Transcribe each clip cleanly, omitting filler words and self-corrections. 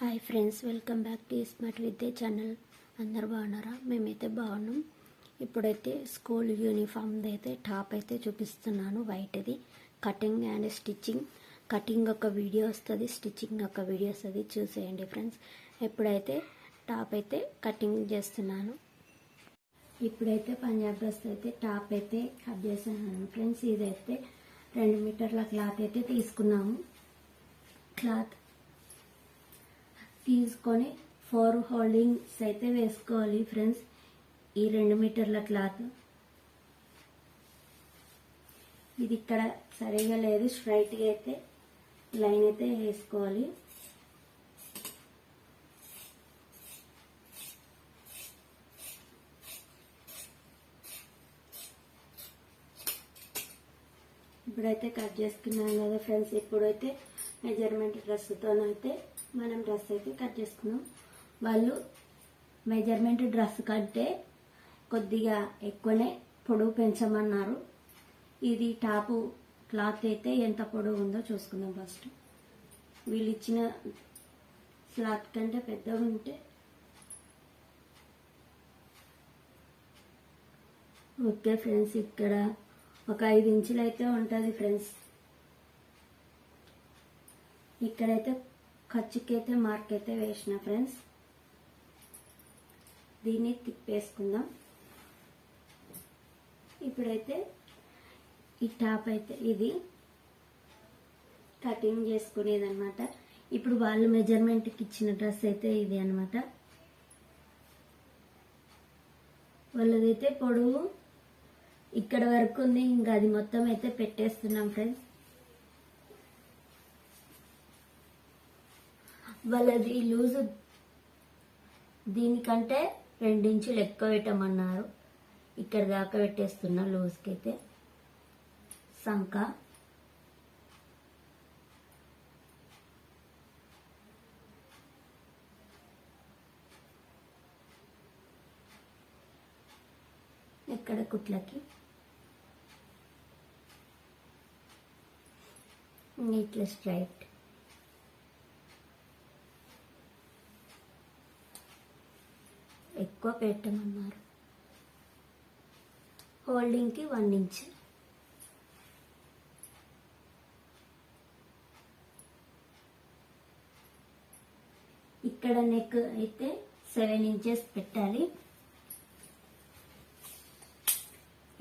Hi friends, welcome back to smart Vidya channel. అందరు బాగున్నారా? మేమైతే బాగున్నాం. ఇప్పుడైతే స్కూల్ యూనిఫామ్ అయితే టాప్ అయితే చూపిస్తున్నాను. వైట్ది కటింగ్ అండ్ స్టిచ్చింగ్. కటింగ్ ఒక వీడియో వస్తుంది, స్టిచ్చింగ్ ఒక వీడియో వస్తుంది, చూసేయండి ఫ్రెండ్స్. ఇప్పుడైతే టాప్ అయితే కటింగ్ చేస్తున్నాను. ఇప్పుడైతే పంజాబ్ డ్రెస్ అయితే టాప్ అయితే కట్ చేస్తున్నాను ఫ్రెండ్స్. ఇదైతే 2 మీటర్ల క్లాత్ అయితే తీసుకున్నాము. క్లాత్ తీసుకొని 4 హోల్డింగ్స్ అయితే వేసుకోవాలి ఫ్రెండ్స్. ఈ 2 మీటర్ల క్లాత్ ఇది ఇక్కడ సరిగా లేదు, స్ట్రైట్గా అయితే లైన్ అయితే వేసుకోవాలి. ఇప్పుడైతే కట్ చేసుకున్నాను కదా ఫ్రెండ్స్. ఇప్పుడైతే మెజర్మెంట్ డ్రెస్తోనైతే మనం డ్రెస్ అయితే కట్ చేసుకున్నాం. వాళ్ళు మెజర్మెంట్ డ్రెస్ కంటే కొద్దిగా ఎక్కువనే పొడవు పెంచమన్నారు. ఇది టాపు క్లాత్ అయితే ఎంత పొడవు ఉందో చూసుకుందాం ఫస్ట్. వీళ్ళు ఇచ్చిన క్లాత్ కంటే పెద్దగా ఉంటే ఓకే ఫ్రెండ్స్. ఇక్కడ ఒక 5 ఇంచులు అయితే ఉంటుంది ఫ్రెండ్స్. ఇక్కడైతే ఖర్చుకైతే మార్క్ అయితే వేసిన ఫ్రెండ్స్. దీన్ని తిప్పేసుకుందాం. ఇప్పుడైతే ఈ టాప్ అయితే ఇది కటింగ్ చేసుకునేది అనమాట. ఇప్పుడు వాళ్ళు మెజర్మెంట్కి ఇచ్చిన డ్రెస్ అయితే ఇది అనమాట. వాళ్ళదైతే పొడవు ఇక్కడ వరకు ఉంది, ఇంకా అది మొత్తం అయితే పెట్టేస్తున్నాం ఫ్రెండ్స్. వాళ్ళది లూజు దీనికంటే 2 ఇంచులు ఎక్కువ పెట్టమన్నారు. ఇక్కడ దాకా పెట్టేస్తున్నా లూజ్కి అయితే. సంక ఇక్కడ కుట్లకి ఇట్లా స్ట్రైట్. ఎక్కువ పెట్టమన్నారు. హోల్డింగ్కి 1 ఇంచ్. ఇక్కడ నెక్ అయితే 7 ఇంచెస్ పెట్టాలి.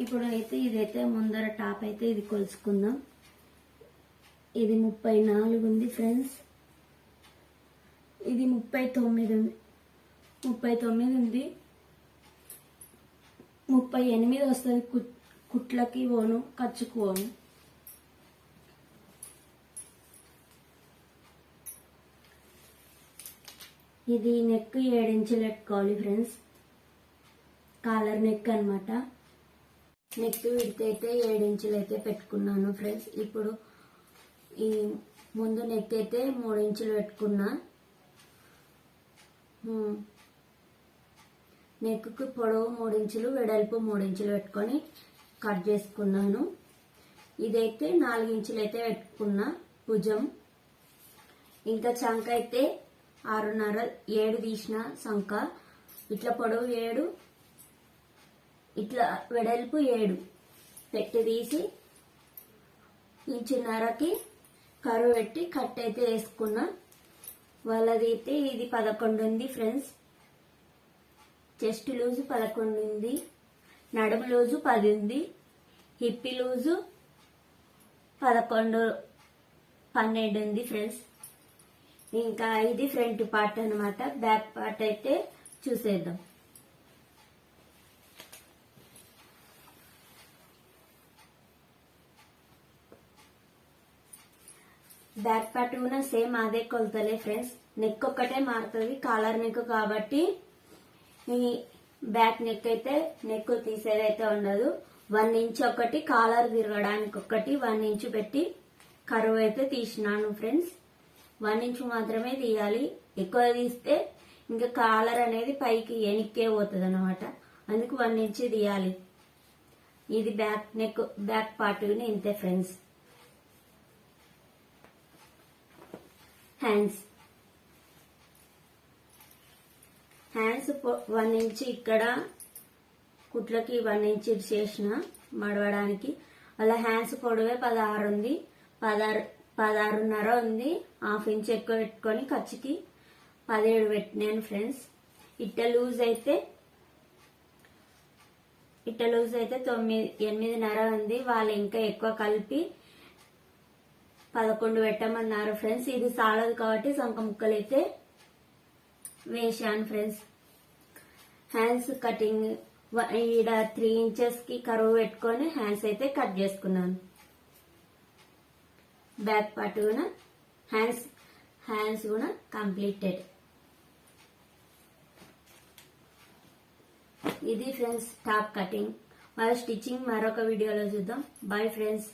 ఇప్పుడు అయితే ఇదైతే ముందర టాప్ అయితే ఇది కొలుసుకుందాం. ఇది 34 ఉంది ఫ్రెండ్స్. ఇది 39 ఉంది. 39 ఉంది. 38 వస్తుంది కుట్లకి పోను, ఖర్చుకు పోను. ఇది నెక్ 7 ఇంచులు పెట్టుకోవాలి ఫ్రెండ్స్. కాలర్ నెక్ అనమాట. నెక్ విడితే అయితే 7 ఇంచులు అయితే పెట్టుకున్నాను ఫ్రెండ్స్. ఇప్పుడు ఈ ముందు నెక్ అయితే 3 ఇంచులు పెట్టుకున్నా. నెక్కు పొడవు 3 ఇంచులు, వెడల్పు 3 ఇంచులు పెట్టుకొని కట్ చేసుకున్నాను. ఇదైతే 4 ఇంచులు అయితే పెట్టుకున్నా భుజం. ఇంకా చంక అయితే 6.5, 7 తీసిన సంక. ఇట్లా పొడవు 7, ఇట్లా వెడల్పు 7 పెట్టి తీసి ఇంచున్నరకి కరువు పెట్టి కట్ అయితే వేసుకున్నా. వాళ్ళది అయితే ఇది 11 ఉంది ఫ్రెండ్స్. చెస్ట్ లూజు 11 ఉంది, నడుము లూజు 10 ఉంది, హిప్పి లూజు 11, 12 ఉంది ఫ్రెండ్స్. ఇంకా ఇది ఫ్రంట్ పార్ట్ అనమాట. బ్యాక్ పార్ట్ అయితే చూసేద్దాం. బ్యాక్ పార్ట్ కూడా సేమ్ అదే కొలతలే ఫ్రెండ్స్. నెక్ ఒక్కటే మారుతుంది, కాలర్ నెక్ కాబట్టి. ఈ బ్యాక్ నెక్ అయితే నెక్ తీసేదైతే ఉండదు. 1 ఇంచ్ ఒకటి కాలర్ తిరగడానికి ఒకటి 1 ఇంచ్ పెట్టి కరువు అయితే తీసినాను ఫ్రెండ్స్. 1 ఇంచ్ మాత్రమే తీయాలి. ఎక్కువ తీస్తే ఇంకా కాలర్ అనేది పైకి ఎనిక్కే పోతుంది అనమాట. అందుకు 1 ఇంచ్ తీయాలి. ఇది బ్యాక్ నెక్ బ్యాక్ పార్ట్ ఇంతే ఫ్రెండ్స్. హ్యాండ్స్ హ్యాండ్స్ 1 ఇంచ్ ఇక్కడ కుట్లకి 1 ఇంచ్ చేసిన మడవడానికి. అలా హ్యాండ్స్ పొడవే 16 ఉంది, 16.5 ఉంది. హాఫ్ ఇంచ్ ఎక్కువ పెట్టుకొని ఖర్చుకి 17 పెట్టినాను ఫ్రెండ్స్. ఇట్ట లూజ్ అయితే 8.5 ఉంది. వాళ్ళు ఇంకా ఎక్కువ కలిపి 11 పెట్టమన్నారు ఫ్రెండ్స్. ఇది సాలదు కాబట్టి సొంక ముక్కలు అయితే వేసాను ఫ్రెండ్స్. హ్యాండ్స్ కటింగ్ ఈడ 3 ఇంచెస్ కి కరువు పెట్టుకొని హ్యాండ్స్ అయితే కట్ చేసుకున్నాను. బ్యాక్ పార్ట్ కూడా హ్యాండ్స్ కూడా కంప్లీటెడ్. ఇది ఫ్రెండ్స్ టాప్ కటింగ్. మరి స్టిచ్చింగ్ మరొక వీడియోలో చూద్దాం. Bye friends.